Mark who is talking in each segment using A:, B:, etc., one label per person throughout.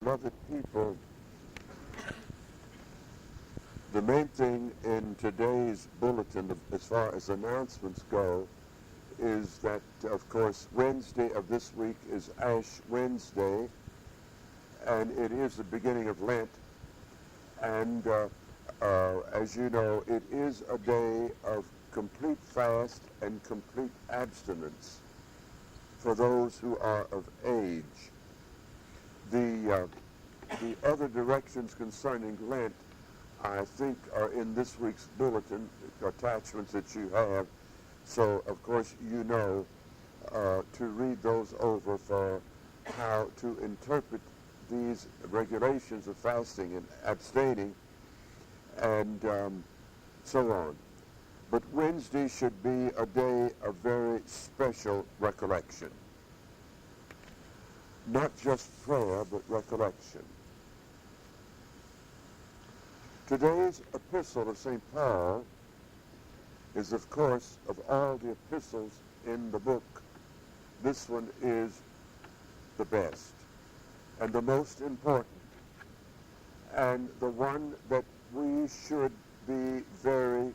A: Beloved people, the main thing in today's bulletin, as far as announcements go, is that, of course, Wednesday of this week is Ash Wednesday, and it is the beginning of Lent. And as you know, it is a day of complete fast and complete abstinence for those who are of age. The other directions concerning Lent, I think, are in this week's bulletin, attachments that you have. So, of course, you know to read those over for how to interpret these regulations of fasting and abstaining and so on. But Wednesday should be a day of very special recollection. Not just prayer, but recollection. Today's epistle of St. Paul is, of course, of all the epistles in the book, this one is the best and the most important, and the one that we should be very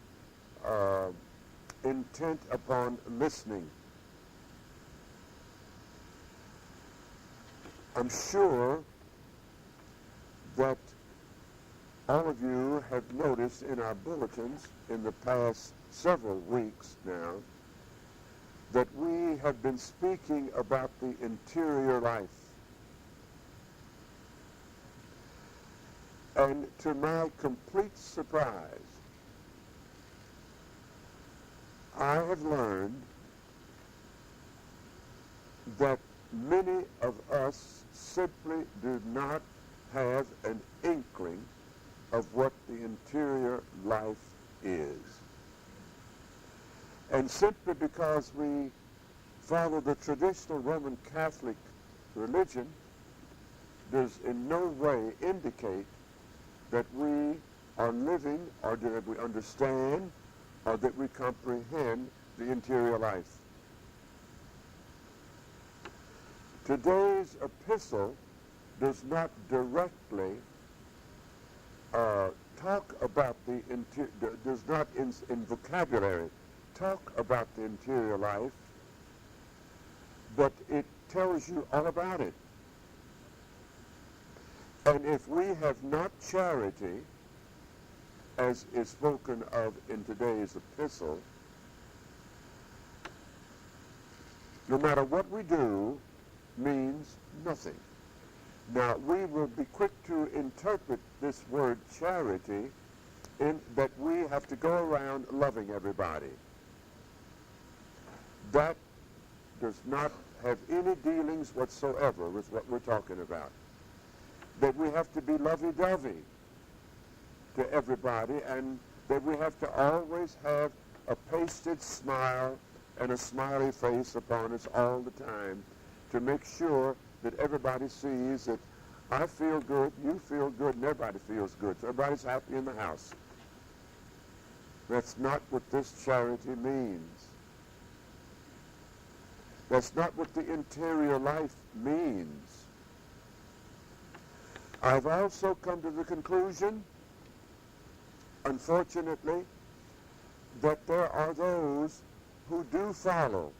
A: intent upon listening. I'm sure that all of you have noticed in our bulletins in the past several weeks now that we have been speaking about the interior life. And to my complete surprise, I have learned that many of us simply do not have an inkling of what the interior life is. And simply because we follow the traditional Roman Catholic religion does in no way indicate that we are living or that we understand or that we comprehend the interior life. Today's epistle does not directly talk about the does not in vocabulary talk about the interior life, but it tells you all about it. And if we have not charity, as is spoken of in today's epistle, no matter what we do, means nothing. Now, we will be quick to interpret this word charity in that we have to go around loving everybody. That does not have any dealings whatsoever with what we're talking about. That we have to be lovey-dovey to everybody, and that we have to always have a pasted smile and a smiley face upon us all the time to make sure that everybody sees that I feel good, you feel good, and everybody feels good. So everybody's happy in the house. That's not what this charity means. That's not what the interior life means. I've also come to the conclusion, unfortunately, that there are those who do follow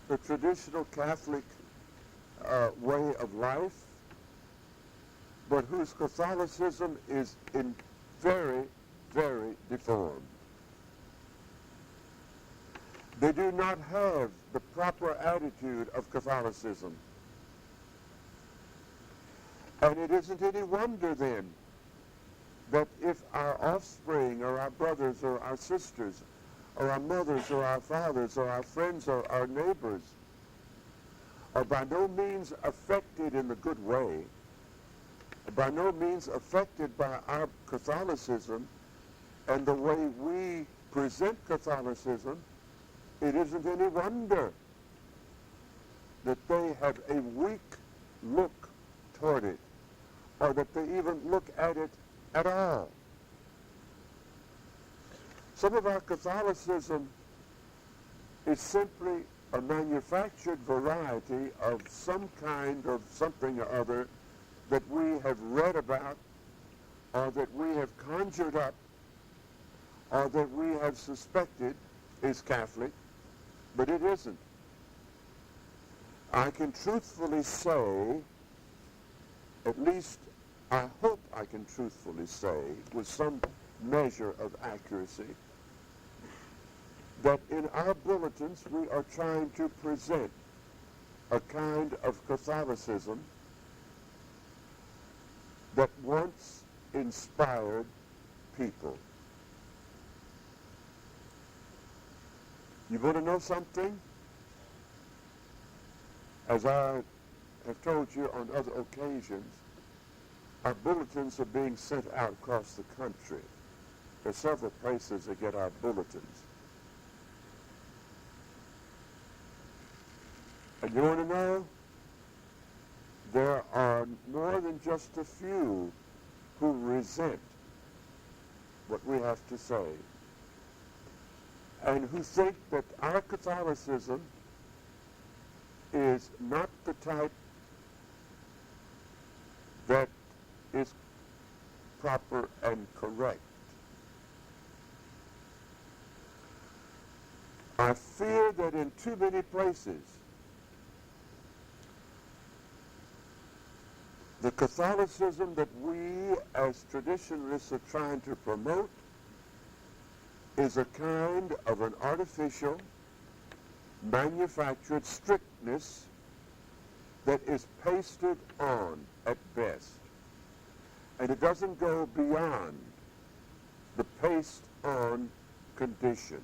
A: the traditional Catholic way of life, but whose Catholicism is in very, very deformed. They do not have the proper attitude of Catholicism. And it isn't any wonder then that if our offspring or our brothers or our sisters or our mothers or our fathers or our friends or our neighbors are by no means affected in the good way, by no means affected by our Catholicism and the way we present Catholicism, it isn't any wonder that they have a weak look toward it, or that they even look at it at all. Some of our Catholicism is simply a manufactured variety of some kind of something or other that we have read about, or that we have conjured up, or that we have suspected is Catholic, but it isn't. I can truthfully say, at least I hope I can truthfully say, with some measure of accuracy, that in our bulletins we are trying to present a kind of Catholicism that once inspired people. You want to know something? As I have told you on other occasions, our bulletins are being sent out across the country. There are several places that get our bulletins. And you want to know? There are more than just a few who resent what we have to say, and who think that our Catholicism is not the type that is proper and correct. I fear that in too many places, the Catholicism that we as traditionalists are trying to promote is a kind of an artificial, manufactured strictness that is pasted on at best. And it doesn't go beyond the paste-on condition.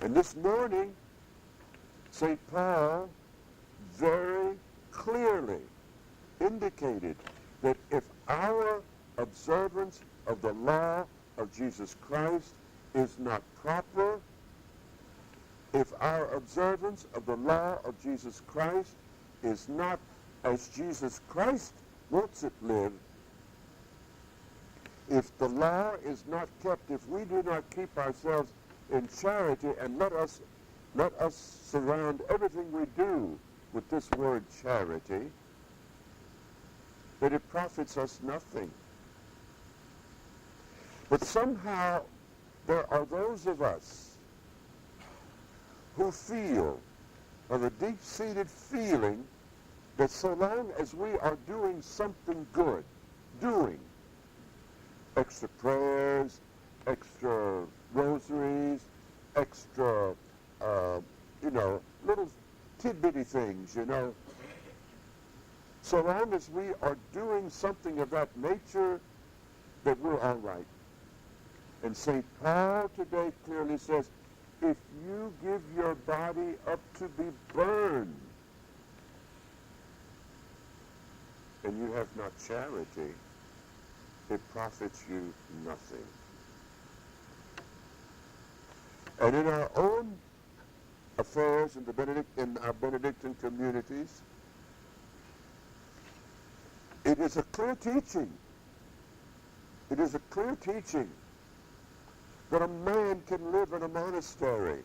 A: And this morning, St. Paul very clearly indicated that if our observance of the law of Jesus Christ is not proper, if our observance of the law of Jesus Christ is not as Jesus Christ wants it lived, if the law is not kept, if we do not keep ourselves in charity and let us surround everything we do with this word charity, that it profits us nothing. But somehow there are those of us who feel, have a deep-seated feeling, that so long as we are doing something good, doing extra prayers, extra rosaries, extra, little tidbitty things, so long as we are doing something of that nature, that we're all right. And St. Paul today clearly says, if you give your body up to be burned, and you have not charity, it profits you nothing. And in our own affairs in our Benedictine communities, it is a clear teaching. It is a clear teaching that a man can live in a monastery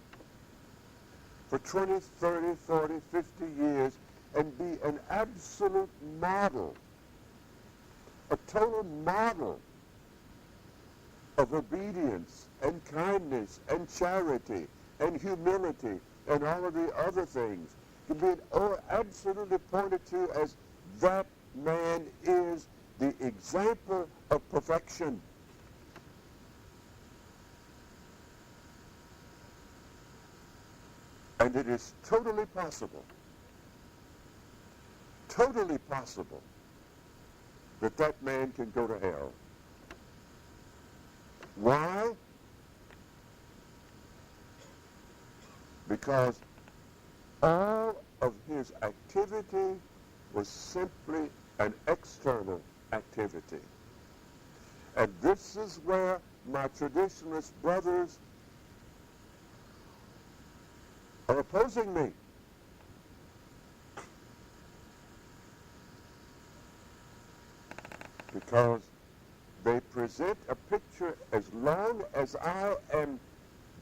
A: for 20, 30, 40, 50 years and be an absolute model, a total model of obedience and kindness and charity and humility and all of the other things. Can be absolutely pointed to as that man is the example of perfection. And it is totally possible that that man can go to hell. Why? Because all of his activity was simply an external activity. And this is where my traditionalist brothers are opposing me. Because they present a picture, as long as I am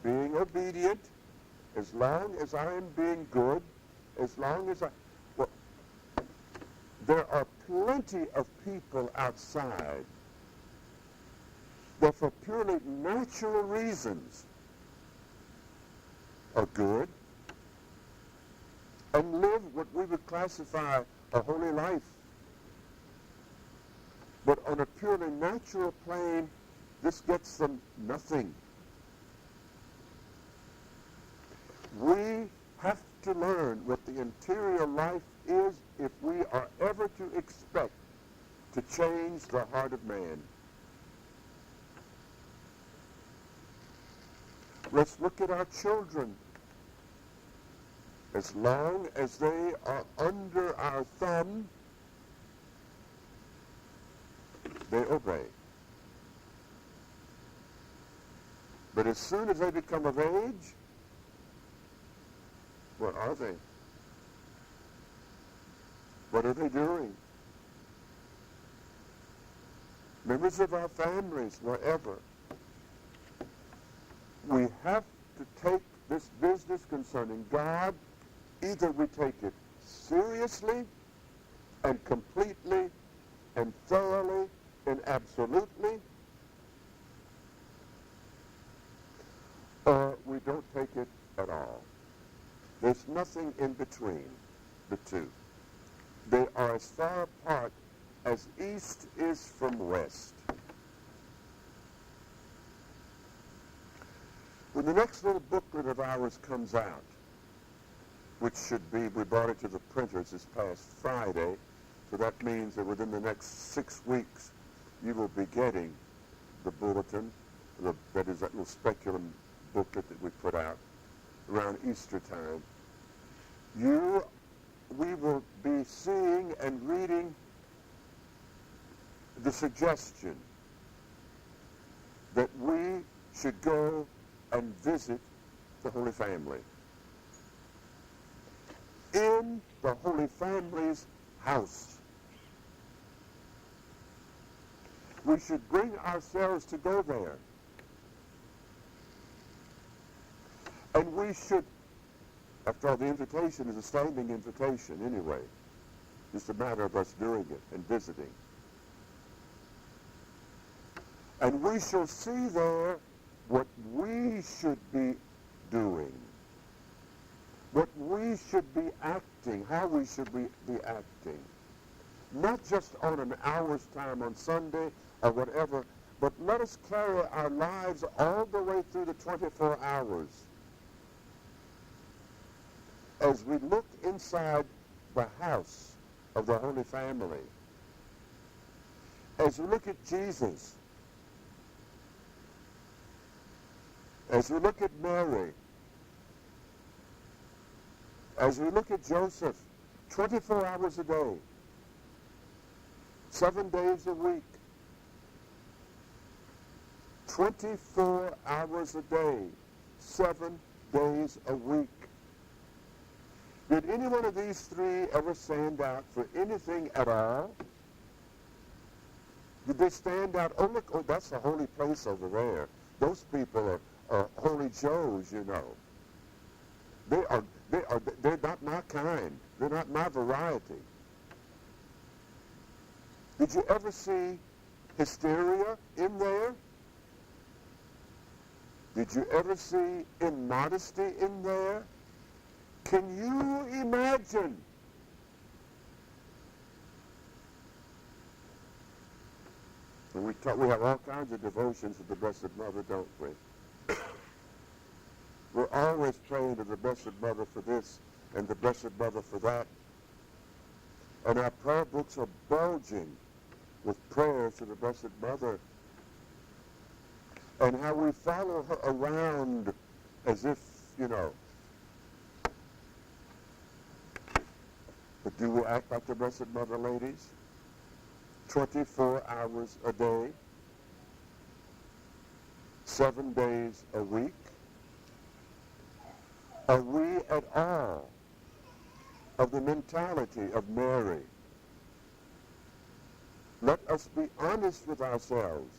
A: being obedient, as long as I am being good, as long as there are plenty of people outside that for purely natural reasons are good and live what we would classify a holy life. But on a purely natural plane, this gets them nothing. We have to learn what the interior life is if we are ever to expect to change the heart of man. Let's look at our children. As long as they are under our thumb, they obey. But as soon as they become of age, what are they? What are they doing? Members of our families, wherever, we have to take this business concerning God. Either we take it seriously and completely and thoroughly and absolutely, or we don't take it at all. There's nothing in between the two. They are as far apart as east is from west. When the next little booklet of ours comes out, which should be, we brought it to the printers this past Friday, so that means that within the next 6 weeks you will be getting the bulletin, that is that little speculum booklet that we put out around Easter time. We will be seeing and reading the suggestion that we should go and visit the Holy Family. In the Holy Family's house. We should bring ourselves to go there. And we should, after all, the invitation is a standing invitation anyway. It's a matter of us doing it and visiting. And we shall see there what we should be doing, what we should be acting, how we should be acting. Not just on an hour's time on Sunday or whatever, but let us carry our lives all the way through the 24 hours. As we look inside the house of the Holy Family, as we look at Jesus, as we look at Mary, as we look at Joseph, 24 hours a day, 7 days a week, 24 hours a day, 7 days a week. Did any one of these three ever stand out for anything at all? Did they stand out? Oh, look, oh, that's a holy place over there. Those people are holy Joes, you know. They're not my kind. They're not my variety. Did you ever see hysteria in there? Did you ever see immodesty in there? Can you imagine? And we have all kinds of devotions to the Blessed Mother, don't we? We're always praying to the Blessed Mother for this and the Blessed Mother for that. And our prayer books are bulging with prayers to the Blessed Mother. And how we follow her around as if, you know. But do we act like the Blessed Mother, ladies? 24 hours a day, 7 days a week. Are we at all of the mentality of Mary? Let us be honest with ourselves.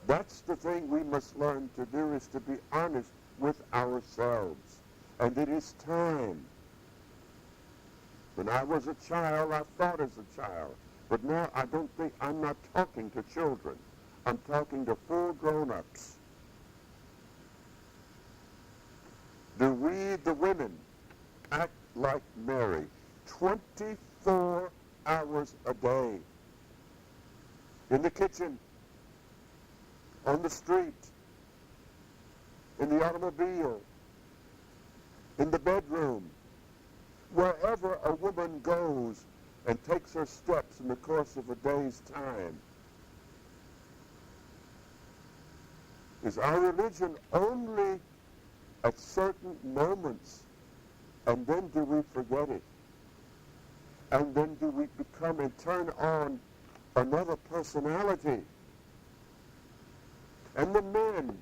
A: That's the thing we must learn to do, is to be honest with ourselves. And it is time When I was a child, I thought as a child. But now I'm not talking to children. I'm talking to full grown-ups. Do we, the women, act like Mary 24 hours a day? In the kitchen, on the street, in the automobile, in the bedroom, wherever a woman goes and takes her steps in the course of a day's time. Is our religion only at certain moments, and then do we forget it? And then do we become and turn on another personality? And the men,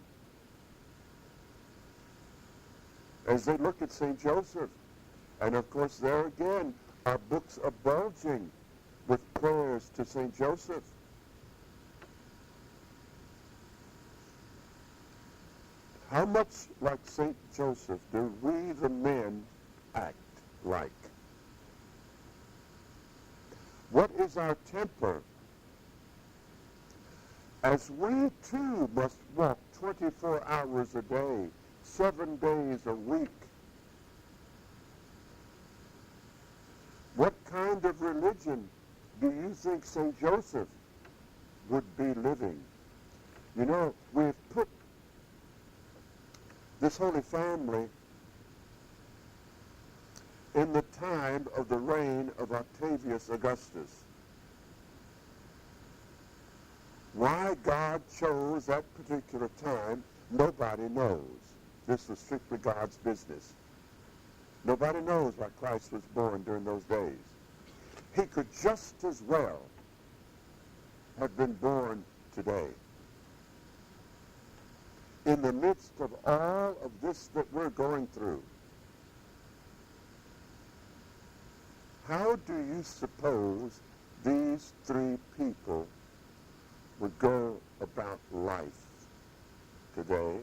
A: as they look at St. Joseph, and of course there again, our books are bulging with prayers to St. Joseph. How much like St. Joseph do we, the men, act like? What is our temper? As we too must walk 24 hours a day, 7 days a week. What kind of religion do you think St. Joseph would be living? You know, we've put this Holy Family in the time of the reign of Octavius Augustus. Why God chose that particular time, nobody knows. This was strictly God's business. Nobody knows why Christ was born during those days. He could just as well have been born today. In the midst of all of this that we're going through, how do you suppose these three people would go about life today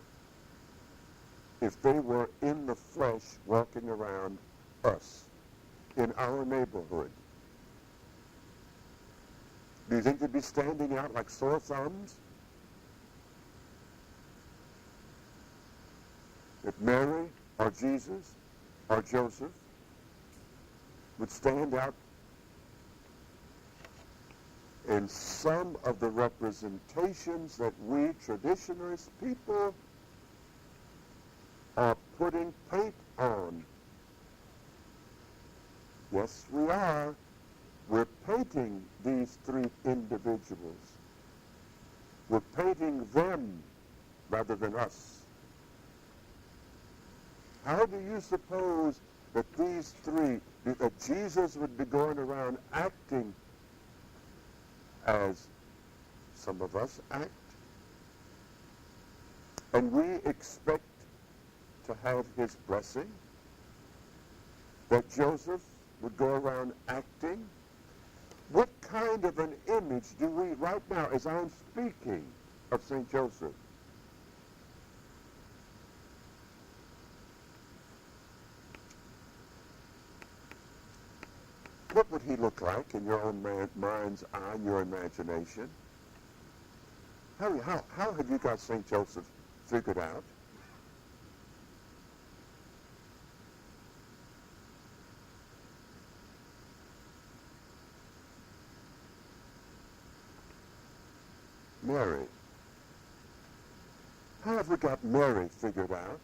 A: if they were in the flesh walking around us, in our neighborhood? Do you think they'd be standing out like sore thumbs? That Mary or Jesus or Joseph would stand out in some of the representations that we traditionalist people are putting paint on? Yes, we are. We're painting these three individuals. We're painting them rather than us. How do you suppose that these three, that Jesus would be going around acting as some of us act? And we expect to have his blessing? That Joseph would go around acting? What kind of an image do we, right now, as I'm speaking of St. Joseph, what would he look like in your own mind's eye, in your imagination? How have you got St. Joseph figured out? Mary. How have we got Mary figured out?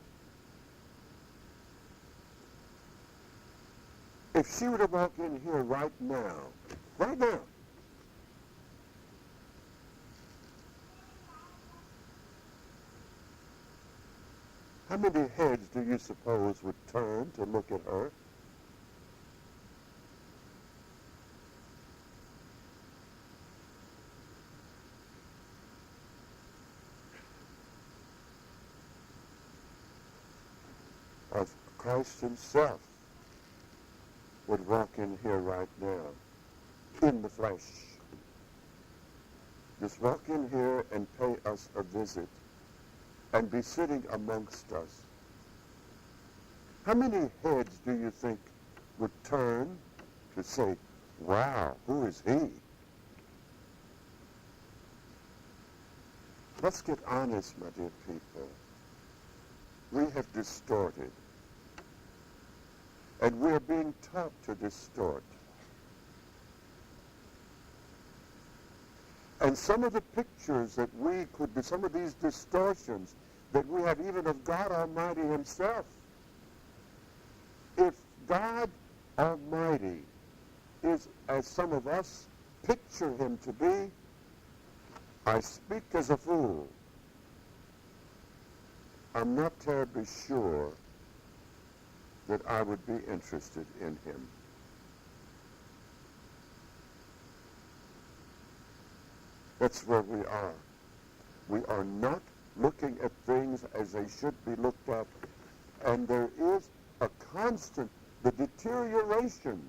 A: If she were to walk in here right now, how many heads do you suppose would turn to look at her? Of Christ himself would walk in here right now, in the flesh. Just walk in here and pay us a visit and be sitting amongst us. How many heads do you think would turn to say, wow, who is he? Let's get honest, my dear people. We have distorted, and we're being taught to distort. And some of the pictures that we could be, some of these distortions that we have even of God Almighty himself. If God Almighty is as some of us picture him to be, I speak as a fool. I'm not terribly sure that I would be interested in him. That's where we are. We are not looking at things as they should be looked at, and there is a constant, the deterioration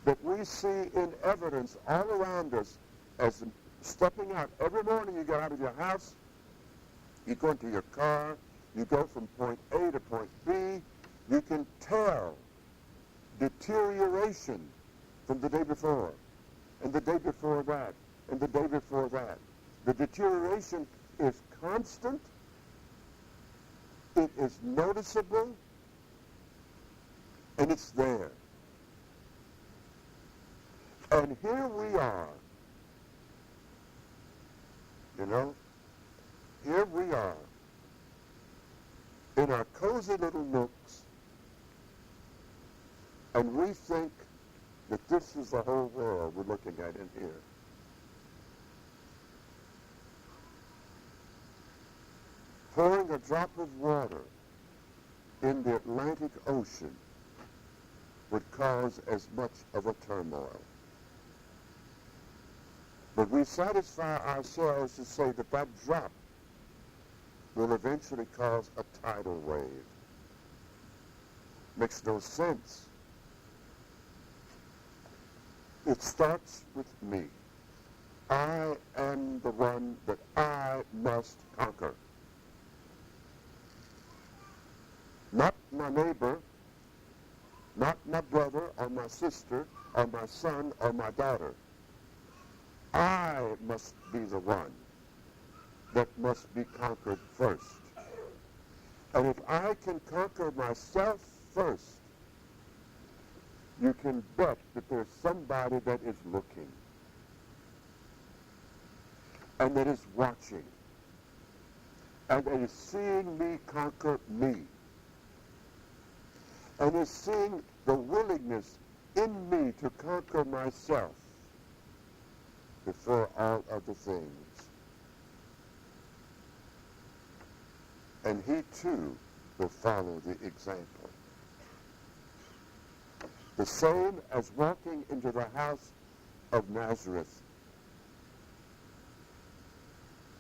A: that we see in evidence all around us as stepping out. Every morning you get out of your house, you go into your car, you go from point A to point B, you can tell deterioration from the day before, and the day before that, and the day before that. The deterioration is constant, it is noticeable, and it's there. And here we are, here we are, in our cozy little nooks, and we think that this is the whole world we're looking at in here. Pouring a drop of water in the Atlantic Ocean would cause as much of a turmoil. But we satisfy ourselves to say that that drop will eventually cause a tidal wave. Makes no sense. It starts with me. I am the one that I must conquer. Not my neighbor, not my brother or my sister or my son or my daughter. I must be the one that must be conquered first. And if I can conquer myself first, you can bet that there's somebody that is looking and that is watching and that is seeing me conquer me and is seeing the willingness in me to conquer myself before all other things. And he too will follow the example. The same as walking into the house of Nazareth.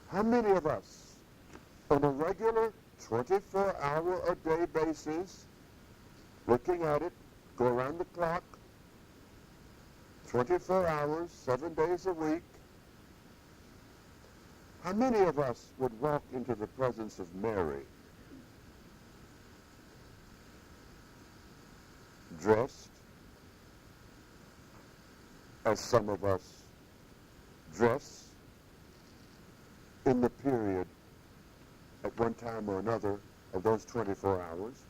A: How many of us, on a regular 24-hour-a-day basis, looking at it, go around the clock, 24 hours, 7 days a week, how many of us would walk into the presence of Mary dressed as some of us dress in the period at one time or another of those 24 hours?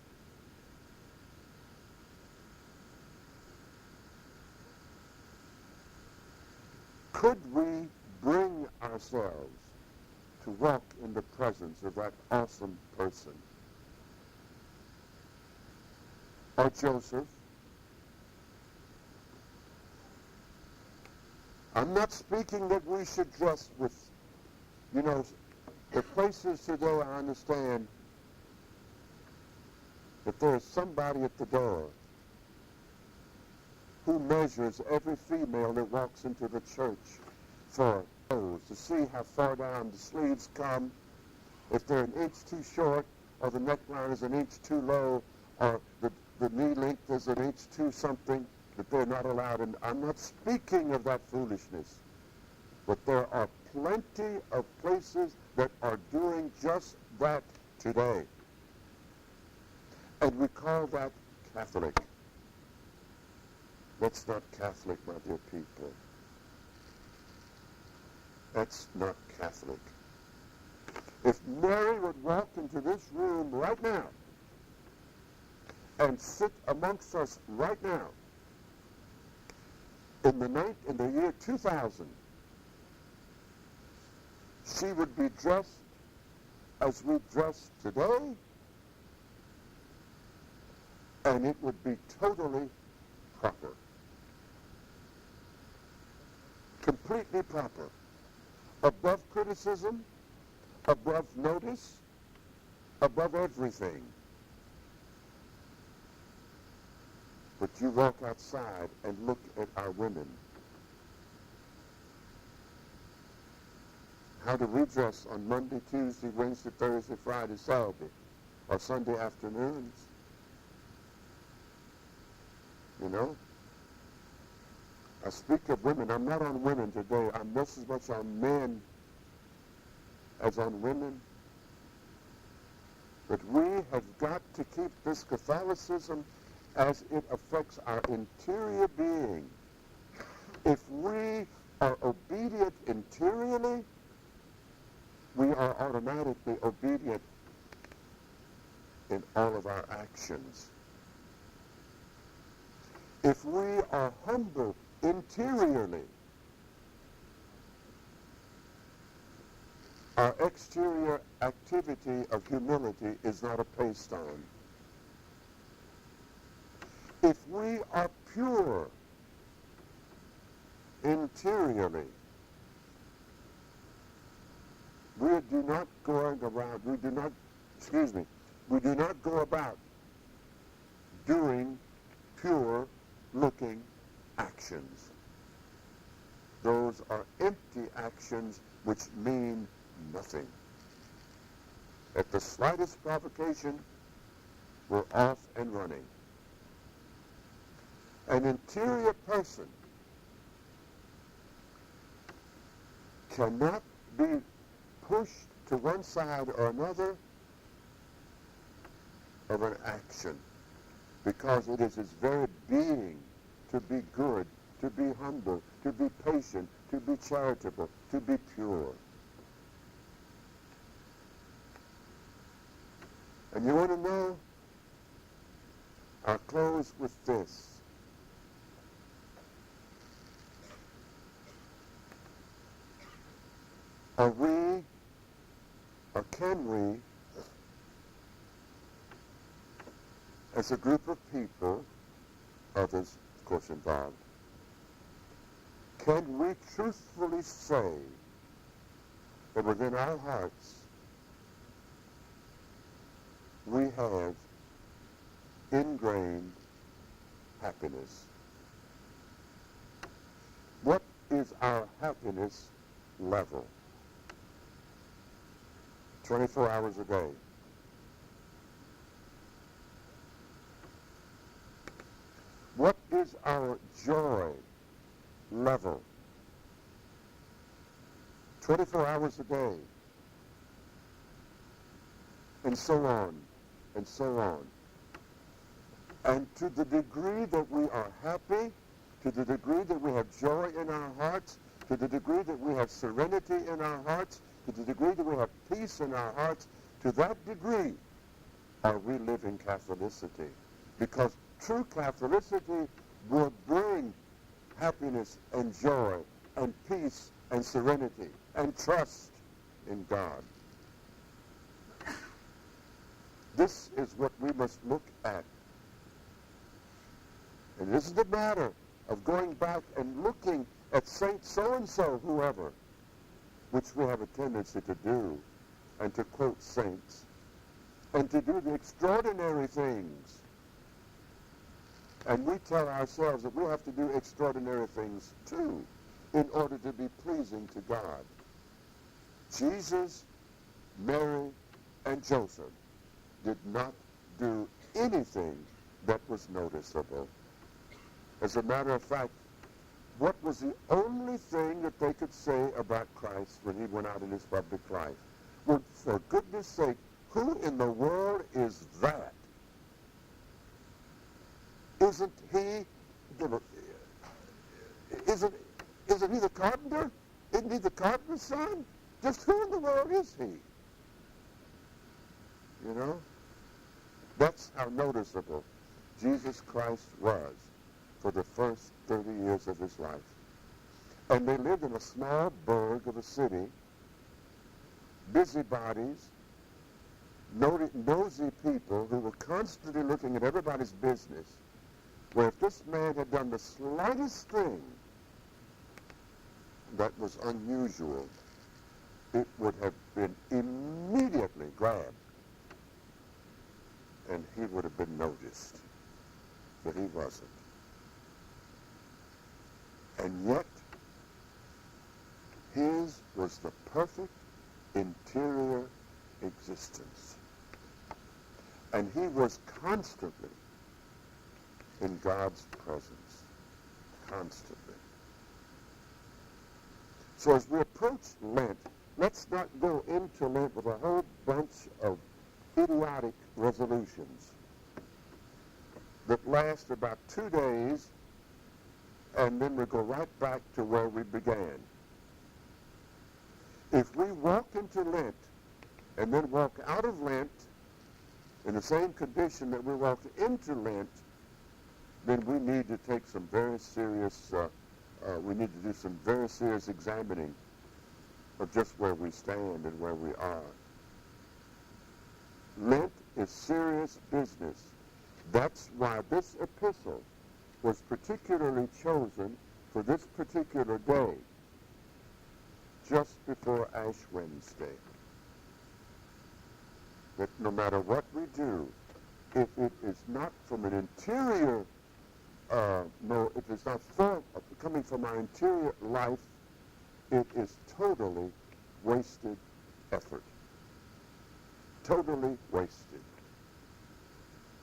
A: Could we bring ourselves to walk in the presence of that awesome person? Or Joseph? I'm not speaking that we should dress with, the places today. I understand that there is somebody at the door who measures every female that walks into the church for clothes to see how far down the sleeves come, if they're an inch too short, or the neckline is an inch too low, or the knee length is an inch too something, that they're not allowed. And I'm not speaking of that foolishness, but there are plenty of places that are doing just that today. And we call that Catholic. That's not Catholic, my dear people. That's not Catholic. If Mary would walk into this room right now and sit amongst us right now in the year 2000, she would be dressed as we dress today, and it would be totally proper. Completely proper. Above criticism, above notice, above everything. But you walk outside and look at our women. How do we dress on Monday, Tuesday, Wednesday, Thursday, Friday, Saturday, or Sunday afternoons? You know? I speak of women. I'm not on women today. I'm just as much on men as on women. But we have got to keep this Catholicism as it affects our interior being. If we are obedient interiorly, we are automatically obedient in all of our actions. If we are humble interiorly, our exterior activity of humility is not a paste-on. If we are pure interiorly, we do not go about doing pure-looking actions. Those are empty actions which mean nothing. At the slightest provocation, we're off and running. An interior person cannot be pushed to one side or another of an action, because it is his very being to be good, to be humble, to be patient, to be charitable, to be pure. And you want to know? I'll close with this. Are we, or can we, as a group of people, others, of course, involved, can we truthfully say that within our hearts we have ingrained happiness? What is our happiness level? 24 hours a day. What is our joy level? 24 hours a day. And so on, and so on. And to the degree that we are happy, to the degree that we have joy in our hearts, to the degree that we have serenity in our hearts, to the degree that we have peace in our hearts, to that degree are we living Catholicity. Because true Catholicity will bring happiness and joy and peace and serenity and trust in God. This is what we must look at. And this is the matter of going back and looking at Saint so-and-so, whoever, which we have a tendency to do, and to quote saints, and to do the extraordinary things. And we tell ourselves that we have to do extraordinary things too in order to be pleasing to God. Jesus, Mary, and Joseph did not do anything that was noticeable. As a matter of fact, what was the only thing that they could say about Christ when he went out in his public life? Well, for goodness sake, who in the world is that? Isn't he, Isn't he the carpenter? Isn't he the carpenter's son? Just who in the world is he? You know? That's how noticeable Jesus Christ was for the first 30 years of his life. And they lived in a small burg of a city, busybodies, nosy people who were constantly looking at everybody's business, where if this man had done the slightest thing that was unusual, it would have been immediately grabbed, and he would have been noticed. But he wasn't. And yet, his was the perfect interior existence. And he was constantly in God's presence. Constantly. So as we approach Lent, let's not go into Lent with a whole bunch of idiotic resolutions that last about 2 days, and then we go right back to where we began. If we walk into Lent and then walk out of Lent in the same condition that we walked into Lent, then we need to take some very serious, we need to do some very serious examining of just where we stand and where we are. Lent is serious business. That's why this epistle was particularly chosen for this particular day, just before Ash Wednesday. That no matter what we do, if it is not from an interior, if it's not coming from our interior life, it is totally wasted effort. Totally wasted.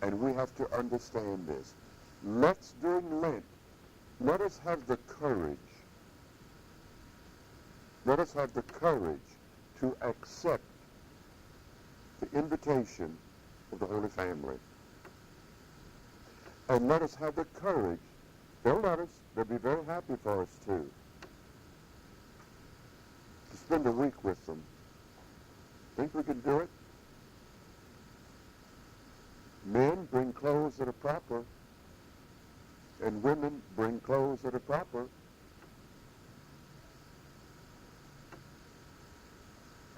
A: And we have to understand this. Let's, during Lent, let us have the courage. Let us have the courage to accept the invitation of the Holy Family. And let us have the courage. They'll let us. They'll be very happy for us, too. To spend a week with them. Think we can do it? Men bring clothes that are proper, and women bring clothes that are proper.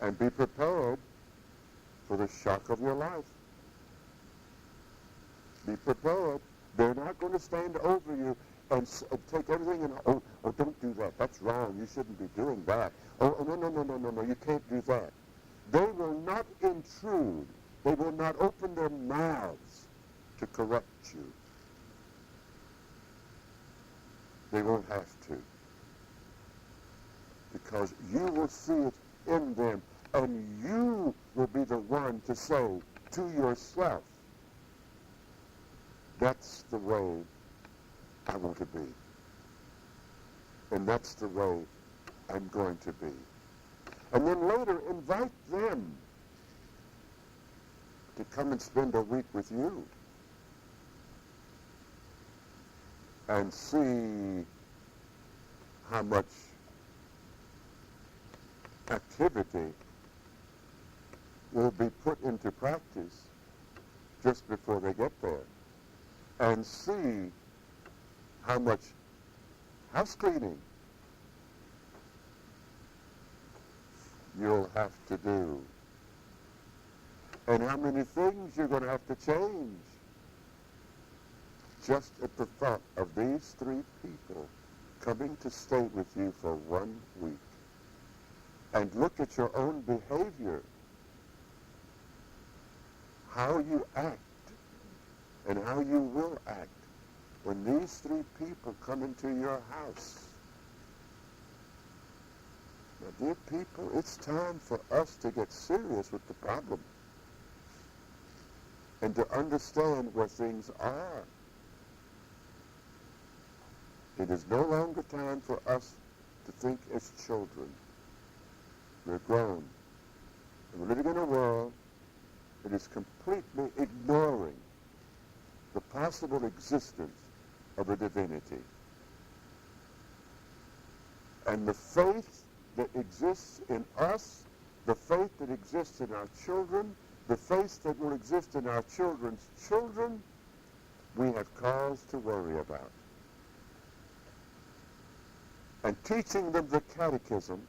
A: And be prepared for the shock of your life. Be prepared. They're not going to stand over you and take everything and, oh, don't do that. That's wrong. You shouldn't be doing that. Oh, no, you can't do that. They will not intrude. They will not open their mouths to correct you. They won't have to. Because you will see it in them, and you will be the one to say to yourself, that's the way I want to be. And that's the way I'm going to be. And then later, invite them to come and spend a week with you and see how much activity will be put into practice just before they get there, and see how much house cleaning you'll have to do, and how many things you're going to have to change just at the thought of these 3 people coming to stay with you for 1 week. And look at your own behavior, how you act and how you will act when these 3 people come into your house. Now, dear people, it's time for us to get serious with the problem and to understand where things are. It is no longer time for us to think as children. We're grown. And we're living in a world that is completely ignoring the possible existence of a divinity. And the faith that exists in us, the faith that exists in our children, the faith that will exist in our children's children, we have cause to worry about. And teaching them the catechism,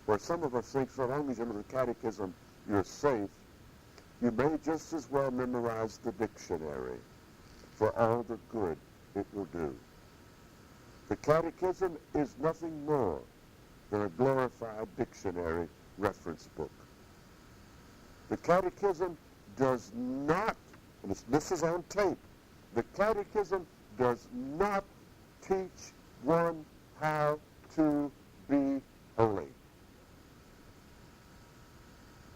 A: where some of us think so long as you know the catechism, you're safe, you may just as well memorize the dictionary for all the good it will do. The catechism is nothing more than a glorified dictionary reference book. The catechism does not, and this is on tape, the catechism does not teach one how to be holy.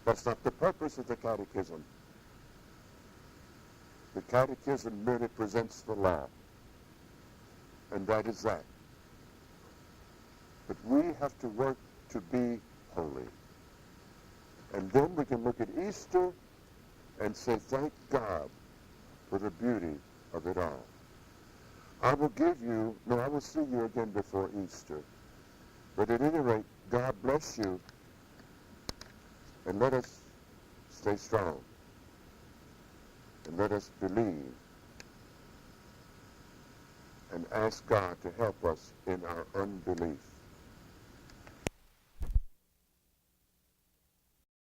A: That's not the purpose of the catechism. The catechism merely presents the law, and that is that. But we have to work to be holy. And then we can look at Easter and say, thank God for the beauty of it all. I will see you again before Easter. But at any rate, God bless you, and let us stay strong, and let us believe, and ask God to help us in our unbelief.